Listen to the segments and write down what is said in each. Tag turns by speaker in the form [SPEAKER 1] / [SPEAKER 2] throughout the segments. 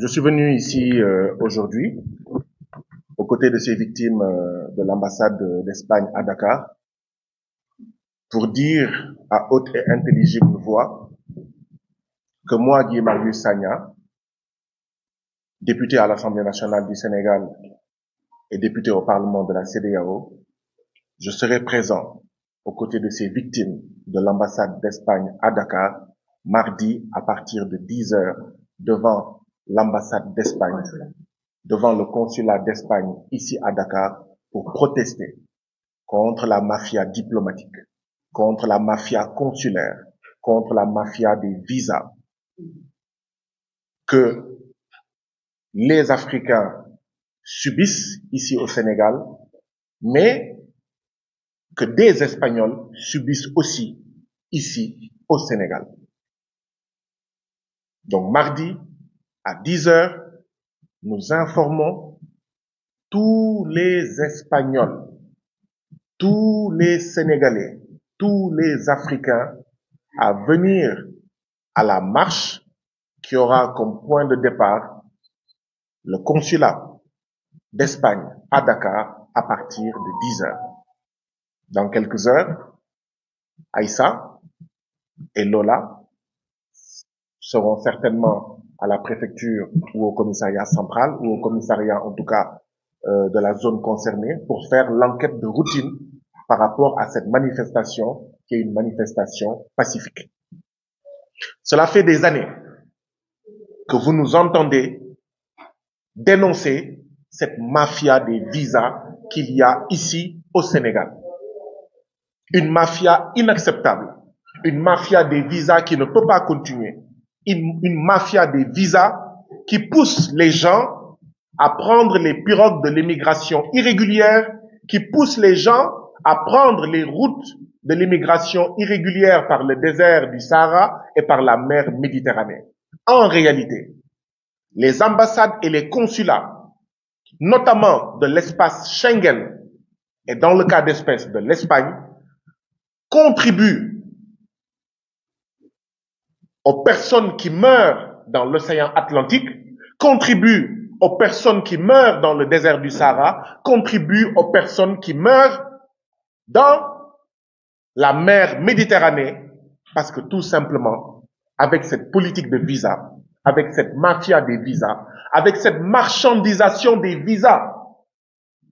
[SPEAKER 1] Je suis venu ici aujourd'hui aux côtés de ces victimes de l'ambassade d'Espagne à Dakar pour dire à haute et intelligible voix que moi, Guy Marius Sagna, député à l'Assemblée nationale du Sénégal et député au Parlement de la CEDEAO, je serai présent aux côtés de ces victimes de l'ambassade d'Espagne à Dakar mardi à partir de 10 heures devant l'ambassade d'Espagne, devant le consulat d'Espagne ici à Dakar pour protester contre la mafia diplomatique, contre la mafia consulaire, contre la mafia des visas que les Africains subissent ici au Sénégal, mais que des Espagnols subissent aussi ici au Sénégal. Donc mardi à 10 heures, nous informons tous les Espagnols, tous les Sénégalais, tous les Africains à venir à la marche qui aura comme point de départ le consulat d'Espagne à Dakar à partir de 10 heures. Dans quelques heures, Aïssa et Lola seront certainement à la préfecture ou au commissariat central ou au commissariat en tout cas de la zone concernée pour faire l'enquête de routine par rapport à cette manifestation qui est une manifestation pacifique. Cela fait des années que vous nous entendez dénoncer cette mafia des visas qu'il y a ici au Sénégal. Une mafia inacceptable, une mafia des visas qui ne peut pas continuer, une mafia des visas qui pousse les gens à prendre les pirogues de l'immigration irrégulière, qui pousse les gens à prendre les routes de l'immigration irrégulière par le désert du Sahara et par la mer Méditerranée. En réalité, les ambassades et les consulats, notamment de l'espace Schengen et dans le cas d'espèce de l'Espagne, contribuent aux personnes qui meurent dans l'océan Atlantique, contribuent aux personnes qui meurent dans le désert du Sahara, contribuent aux personnes qui meurent dans la mer Méditerranée, parce que tout simplement, avec cette politique de visa, avec cette mafia des visas, avec cette marchandisation des visas,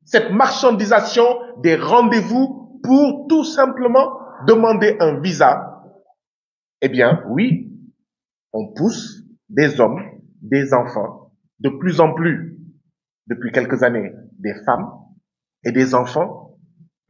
[SPEAKER 1] cette marchandisation des rendez-vous pour tout simplement demander un visa, eh bien, oui, on pousse des hommes, des enfants, de plus en plus, depuis quelques années, des femmes et des enfants,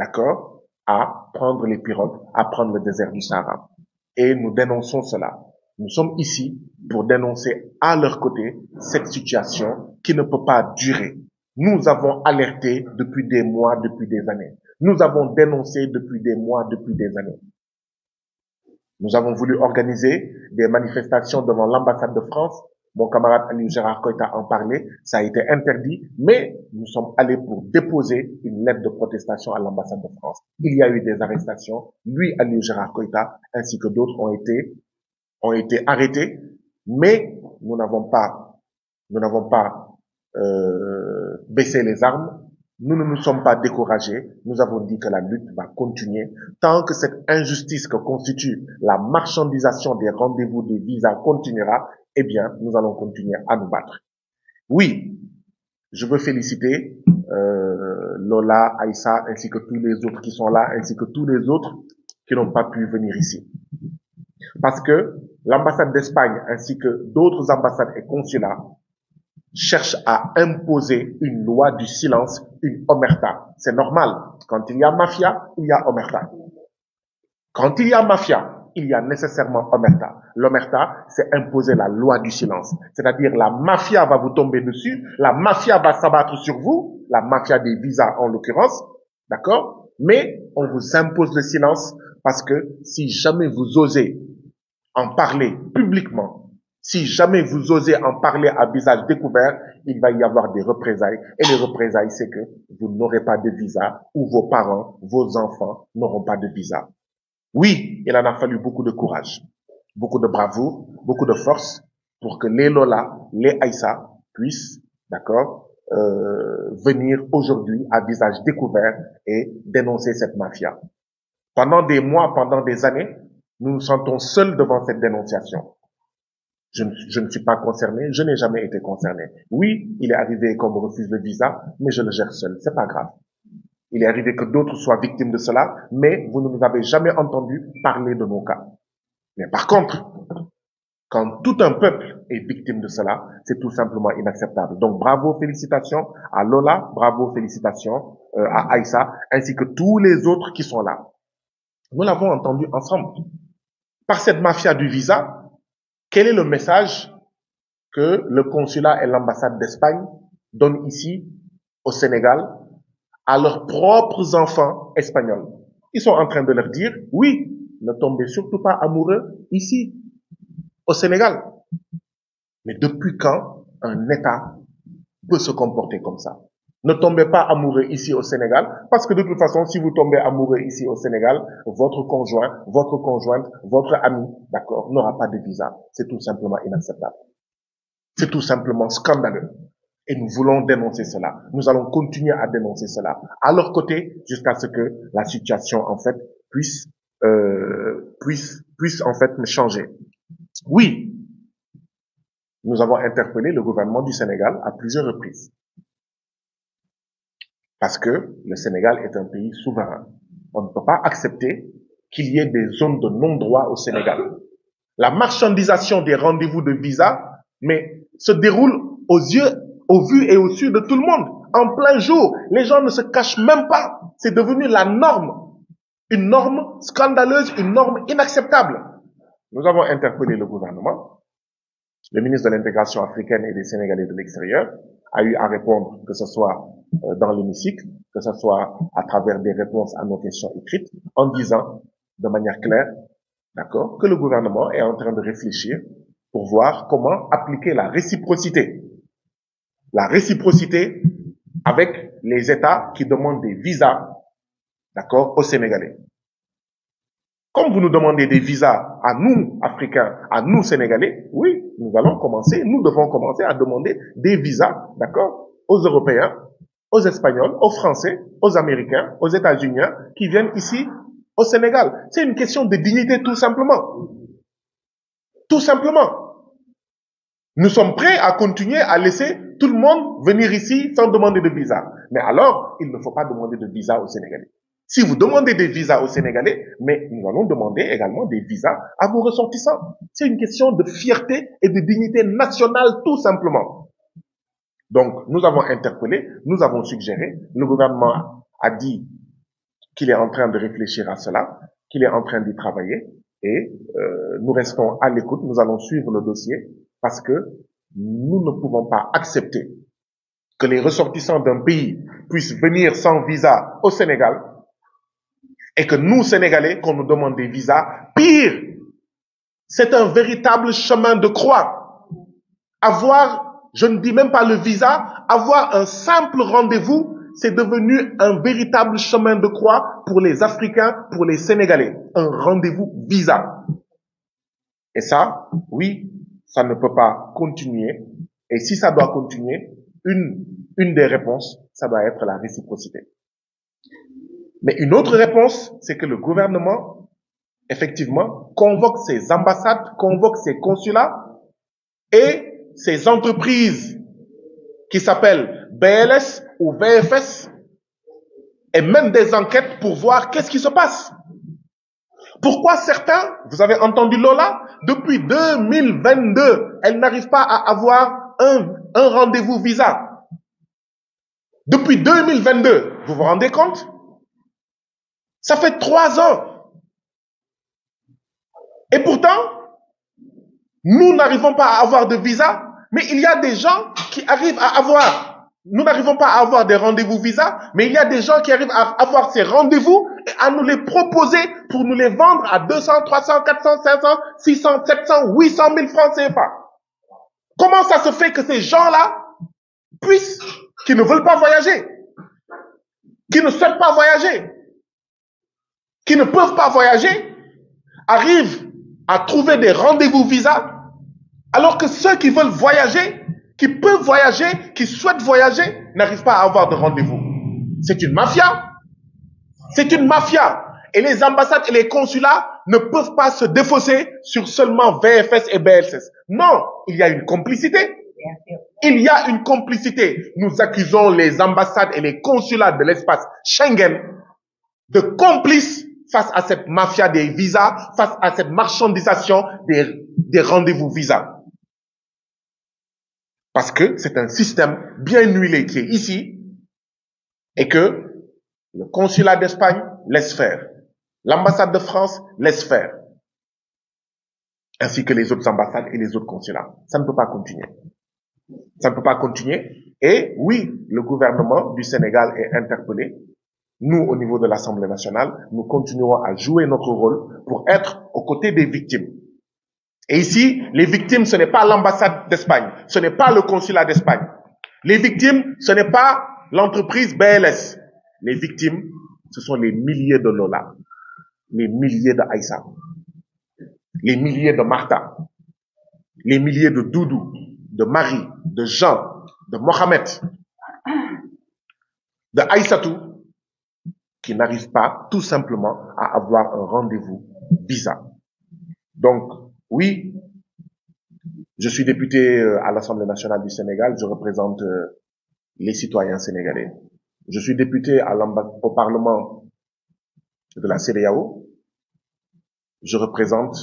[SPEAKER 1] d'accord, à prendre les pirogues, à prendre le désert du Sahara. Et nous dénonçons cela. Nous sommes ici pour dénoncer à leur côté cette situation qui ne peut pas durer. Nous avons alerté depuis des mois, depuis des années. Nous avons dénoncé depuis des mois, depuis des années. Nous avons voulu organiser des manifestations devant l'ambassade de France. Mon camarade Aliou Gérard Koïta en parlait. Ça a été interdit, mais nous sommes allés pour déposer une lettre de protestation à l'ambassade de France. Il y a eu des arrestations. Lui, Aliou Gérard Koïta, ainsi que d'autres ont été arrêtés, mais nous n'avons pas baissé les armes. Nous ne nous sommes pas découragés. Nous avons dit que la lutte va continuer tant que cette injustice que constitue la marchandisation des rendez-vous des visas continuera. Eh bien, nous allons continuer à nous battre. Oui, je veux féliciter Lola, Aïssa, ainsi que tous les autres qui sont là, ainsi que tous les autres qui n'ont pas pu venir ici. Parce que l'ambassade d'Espagne ainsi que d'autres ambassades et consulats cherchent à imposer une loi du silence, une omerta. C'est normal. Quand il y a mafia, il y a omerta. Quand il y a mafia, il y a nécessairement omerta. L'omerta, c'est imposer la loi du silence. C'est-à-dire la mafia va vous tomber dessus, la mafia va s'abattre sur vous, la mafia des visas en l'occurrence, d'accord? Mais on vous impose le silence parce que si jamais vous osez en parler publiquement, si jamais vous osez en parler à visage découvert, il va y avoir des représailles. Et les représailles, c'est que vous n'aurez pas de visa ou vos parents, vos enfants n'auront pas de visa. Oui, il en a fallu beaucoup de courage, beaucoup de bravoure, beaucoup de force, pour que les Lola, les Aïssa puissent, d'accord, venir aujourd'hui à visage découvert et dénoncer cette mafia. Pendant des mois, pendant des années, nous nous sentons seuls devant cette dénonciation. Je ne suis pas concerné, je n'ai jamais été concerné. Oui, il est arrivé qu'on me refuse le visa, mais je le gère seul, c'est pas grave. Il est arrivé que d'autres soient victimes de cela, mais vous ne nous avez jamais entendu parler de nos cas. Mais par contre, quand tout un peuple est victime de cela, c'est tout simplement inacceptable. Donc bravo, félicitations à Lola, bravo, félicitations à Aïssa, ainsi que tous les autres qui sont là. Nous l'avons entendu ensemble. Par cette mafia du visa, quel est le message que le consulat et l'ambassade d'Espagne donnent ici, au Sénégal, à leurs propres enfants espagnols? Ils sont en train de leur dire, oui, ne tombez surtout pas amoureux ici, au Sénégal. Mais depuis quand un État peut se comporter comme ça? Ne tombez pas amoureux ici au Sénégal, parce que de toute façon, si vous tombez amoureux ici au Sénégal, votre conjoint, votre conjointe, votre ami, d'accord, n'aura pas de visa. C'est tout simplement inacceptable. C'est tout simplement scandaleux. Et nous voulons dénoncer cela. Nous allons continuer à dénoncer cela à leur côté jusqu'à ce que la situation, en fait, puisse en fait changer. Oui, nous avons interpellé le gouvernement du Sénégal à plusieurs reprises. Parce que le Sénégal est un pays souverain. On ne peut pas accepter qu'il y ait des zones de non-droit au Sénégal. La marchandisation des rendez-vous de visa, mais se déroule aux yeux, au vu et au su de tout le monde. En plein jour, les gens ne se cachent même pas. C'est devenu la norme. Une norme scandaleuse, une norme inacceptable. Nous avons interpellé le gouvernement. Le ministre de l'intégration africaine et des Sénégalais de l'extérieur a eu à répondre, que ce soit dans l'hémicycle, que ce soit à travers des réponses à nos questions écrites, en disant de manière claire, d'accord, que le gouvernement est en train de réfléchir pour voir comment appliquer la réciprocité. La réciprocité avec les États qui demandent des visas, d'accord, aux Sénégalais. Comme vous nous demandez des visas à nous, Africains, à nous, Sénégalais, oui, nous devons commencer à demander des visas, d'accord, aux Européens, aux Espagnols, aux Français, aux Américains, aux États-Unis, qui viennent ici, au Sénégal. C'est une question de dignité, tout simplement. Tout simplement. Nous sommes prêts à continuer à laisser tout le monde venir ici sans demander de visa. Mais alors, il ne faut pas demander de visa aux Sénégalais. Si vous demandez des visas aux Sénégalais, mais nous allons demander également des visas à vos ressortissants. C'est une question de fierté et de dignité nationale, tout simplement. Donc, nous avons interpellé, nous avons suggéré, le gouvernement a dit qu'il est en train de réfléchir à cela, qu'il est en train d'y travailler, et nous restons à l'écoute, nous allons suivre le dossier, parce que nous ne pouvons pas accepter que les ressortissants d'un pays puissent venir sans visa au Sénégal, et que nous, Sénégalais, qu'on nous demande des visas, pire, c'est un véritable chemin de croix. Avoir, je ne dis même pas le visa, avoir un simple rendez-vous, c'est devenu un véritable chemin de croix pour les Africains, pour les Sénégalais. Un rendez-vous visa. Et ça, oui, ça ne peut pas continuer. Et si ça doit continuer, une des réponses, ça doit être la réciprocité. Mais une autre réponse, c'est que le gouvernement, effectivement, convoque ses ambassades, convoque ses consulats et ses entreprises qui s'appellent BLS ou VFS et mène des enquêtes pour voir qu'est-ce qui se passe. Pourquoi certains, vous avez entendu Lola, depuis 2022, elle n'arrive pas à avoir un rendez-vous visa. Depuis 2022, vous vous rendez compte? Ça fait 3 ans. Et pourtant, nous n'arrivons pas à avoir de visa, mais il y a des gens qui arrivent à avoir, nous n'arrivons pas à avoir des rendez-vous visa, mais il y a des gens qui arrivent à avoir ces rendez-vous et à nous les proposer pour nous les vendre à 200, 300, 400, 500, 600, 700, 800 000 francs CFA. Comment ça se fait que ces gens-là puissent, qui ne veulent pas voyager, qui ne souhaitent pas voyager, qui ne peuvent pas voyager, arrivent à trouver des rendez-vous visa Alors que ceux qui veulent voyager, qui peuvent voyager, qui souhaitent voyager, n'arrivent pas à avoir de rendez-vous. C'est une mafia. C'est une mafia. Et les ambassades et les consulats ne peuvent pas se défausser sur seulement VFS et BLS. Non, il y a une complicité. Il y a une complicité. Nous accusons les ambassades et les consulats de l'espace Schengen de complices face à cette mafia des visas, face à cette marchandisation des rendez-vous visas. Parce que c'est un système bien huilé qui est ici et que le consulat d'Espagne laisse faire. L'ambassade de France laisse faire. Ainsi que les autres ambassades et les autres consulats. Ça ne peut pas continuer. Ça ne peut pas continuer. Et oui, le gouvernement du Sénégal est interpellé. Nous, au niveau de l'Assemblée nationale, nous continuerons à jouer notre rôle pour être aux côtés des victimes. Et ici, les victimes, ce n'est pas l'ambassade d'Espagne, ce n'est pas le consulat d'Espagne. Les victimes, ce n'est pas l'entreprise BLS. Les victimes, ce sont les milliers de Lola, les milliers de Aïssa, les milliers de Martha, les milliers de Doudou, de Marie, de Jean, de Mohamed, de Aïssatou, qui n'arrivent pas tout simplement à avoir un rendez-vous visa. Donc, oui, je suis député à l'Assemblée nationale du Sénégal, je représente les citoyens sénégalais. Je suis député au Parlement de la CEDEAO. Je représente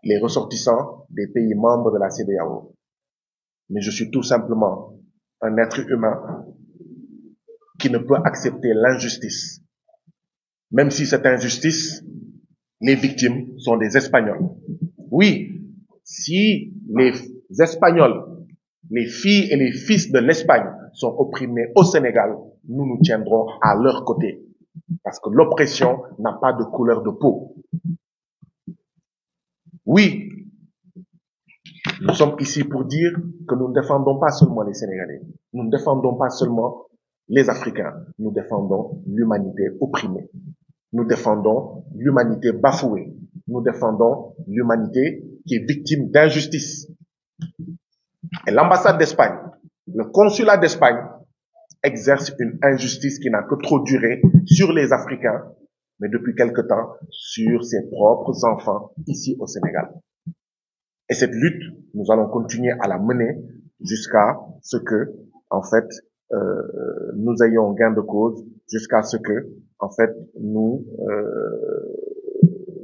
[SPEAKER 1] les ressortissants des pays membres de la CEDEAO. Mais je suis tout simplement un être humain qui ne peut accepter l'injustice. Même si cette injustice, les victimes sont des Espagnols. Oui, si les Espagnols, les filles et les fils de l'Espagne sont opprimés au Sénégal, nous nous tiendrons à leur côté. Parce que l'oppression n'a pas de couleur de peau. Oui, nous sommes ici pour dire que nous ne défendons pas seulement les Sénégalais. Nous ne défendons pas seulement les Africains. Nous défendons l'humanité opprimée. Nous défendons l'humanité bafouée. Nous défendons l'humanité qui est victime d'injustice. Et l'ambassade d'Espagne, le consulat d'Espagne exerce une injustice qui n'a que trop duré sur les Africains, mais depuis quelque temps sur ses propres enfants ici au Sénégal. Et cette lutte, nous allons continuer à la mener jusqu'à ce que, en fait, nous ayons gain de cause, jusqu'à ce que, en fait, nous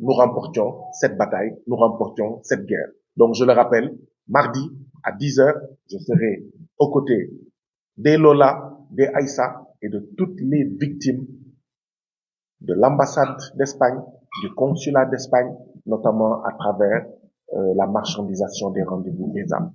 [SPEAKER 1] remportions cette bataille, nous remportions cette guerre. Donc, je le rappelle, mardi à 10h, je serai aux côtés des Lola, des Aïssa et de toutes les victimes de l'ambassade d'Espagne, du consulat d'Espagne, notamment à travers la marchandisation des rendez-vous des âmes.